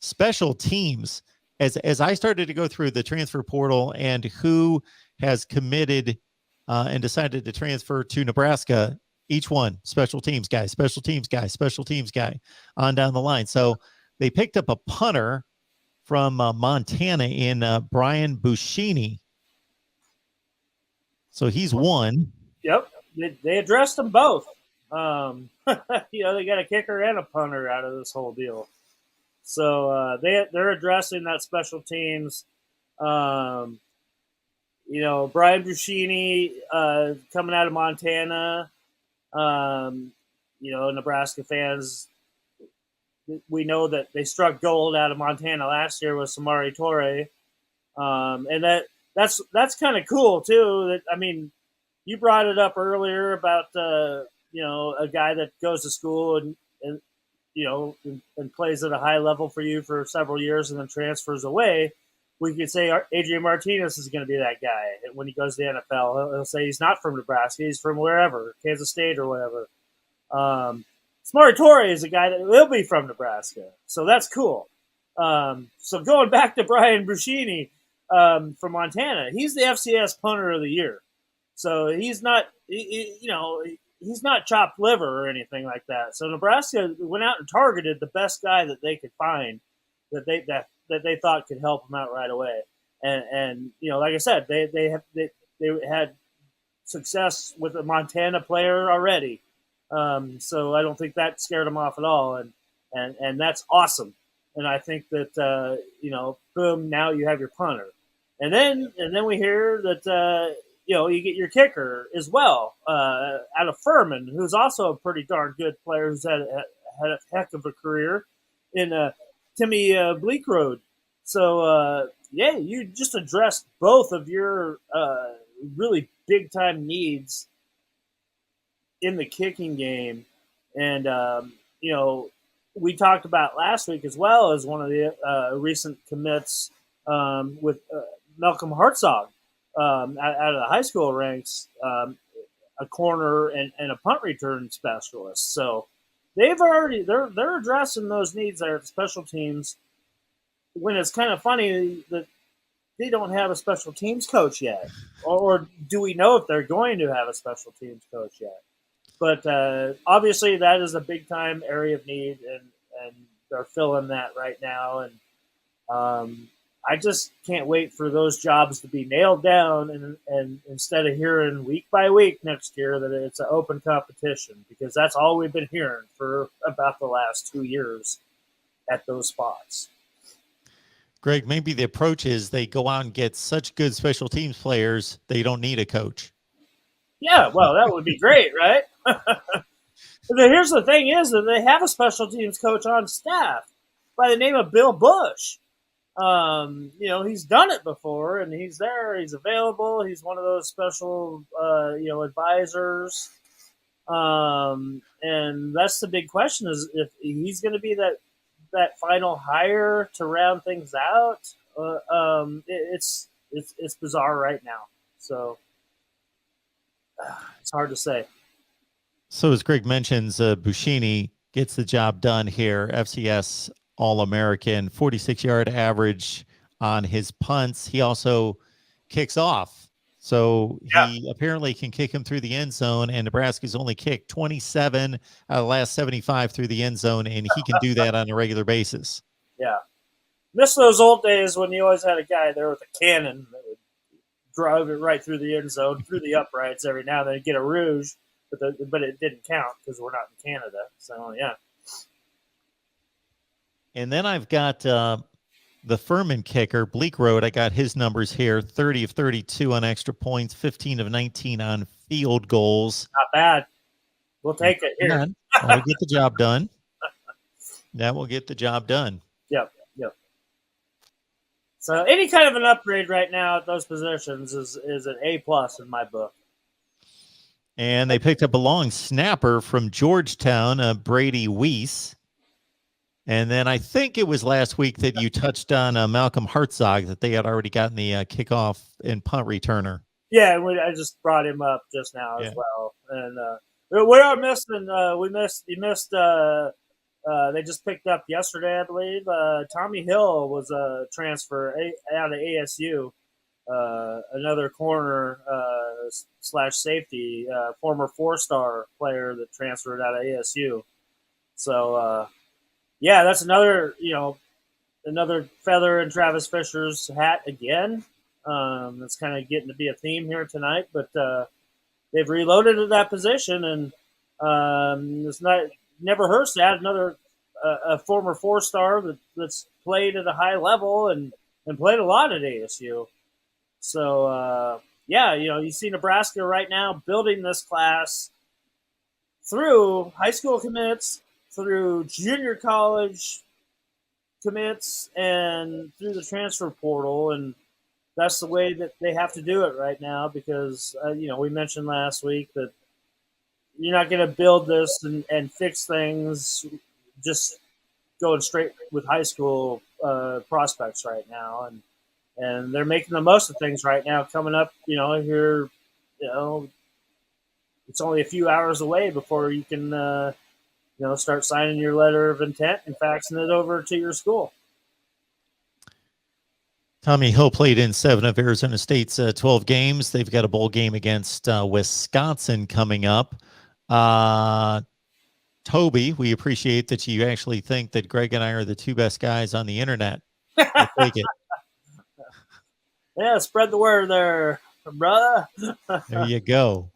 special teams, as I started to go through the transfer portal and who has committed and decided to transfer to Nebraska, each one, special teams guy, special teams guy, special teams guy, on down the line. So they picked up a punter from Montana in Brian Buschini. So he's one. Yep. They addressed them both. They got a kicker and a punter out of this whole deal. So they're addressing that special teams. Brian Brucini coming out of Montana. Nebraska fans, we know that they struck gold out of Montana last year with Samari Torre. And that's kind of cool too. You brought it up earlier about a guy that goes to school and plays at a high level for you for several years and then transfers away. We could say Adrian Martinez is going to be that guy when he goes to the NFL. He'll say he's not from Nebraska; he's from wherever, Kansas State or whatever. Samari Torre is a guy that will be from Nebraska, so that's cool. So going back to Brian Brucini from Montana, he's the FCS Punter of the Year. So he's not, he's not chopped liver or anything like that. So Nebraska went out and targeted the best guy that they could find that they thought could help them out right away. And like I said, they had success with a Montana player already. So I don't think that scared them off at all. And that's awesome. And I think that, boom, now you have your punter. And then we hear that, you get your kicker as well out of Furman, who's also a pretty darn good player who's had a heck of a career in Timmy Blakerode. So, you just addressed both of your really big-time needs in the kicking game. And, we talked about last week as well as one of the recent commits with Malcolm Hartzog. Out of the high school ranks, a corner and a punt return specialist. So they're addressing those needs there at special teams. When it's kind of funny that they don't have a special teams coach yet, or do we know if they're going to have a special teams coach yet? But obviously that is a big time area of need, and they're filling that right now. And I just can't wait for those jobs to be nailed down, and instead of hearing week by week next year that it's an open competition, because that's all we've been hearing for about the last 2 years at those spots. Greg, maybe the approach is they go out and get such good special teams players, they don't need a coach. Yeah, well, that would be great, right? Here's the thing is that they have a special teams coach on staff by the name of Bill Bush. He's done it before, and he's there. He's available. He's one of those special, advisors. And that's the big question: is if he's going to be that final hire to round things out. It's bizarre right now, so it's hard to say. So as Greg mentions, Buschini gets the job done here. FCS All-American, 46-yard average on his punts. He also kicks off. So he apparently can kick him through the end zone, and Nebraska's only kicked 27 out of the last 75 through the end zone, and he can do that on a regular basis. Yeah. Miss those old days when you always had a guy there with a cannon that would drive it right through the end zone, through the uprights every now and then, get a rouge, but it didn't count because we're not in Canada. So, yeah. And then I've got the Furman kicker, Blakerode. I got his numbers here: 30 of 32 on extra points, 15 of 19 on field goals. Not bad. We'll take it here. That'll get the job done. That will get the job done. Yep. So any kind of an upgrade right now at those positions is an A+ in my book. And they picked up a long snapper from Georgetown, Brady Weiss. And then I think it was last week that you touched on Malcolm Hartzog, that they had already gotten the kickoff and punt returner. Yeah, I just brought him up just now as well. And we are missing. You missed they just picked up yesterday, I believe. Tommy Hill was a transfer out of ASU, another corner slash safety, former 4-star player that transferred out of ASU. So yeah, that's another feather in Travis Fisher's hat again. That's kind of getting to be a theme here tonight, but they've reloaded at that position, and it's not never hurts to add another a former 4-star that's played at a high level and played a lot at ASU. So yeah, you see Nebraska right now building this class through high school commits, through junior college commits, and through the transfer portal, and that's the way that they have to do it right now because we mentioned last week that you're not going to build this and fix things just going straight with high school prospects right now, and they're making the most of things right now. Coming up, here, it's only a few hours away before you can start signing your letter of intent and faxing it over to your school. Tommy Hill played in 7 of Arizona State's 12 games. They've got a bowl game against Wisconsin coming up. Toby, we appreciate that you actually think that Greg and I are the 2 best guys on the internet. We'll take it. Yeah, spread the word there, brother. There you go.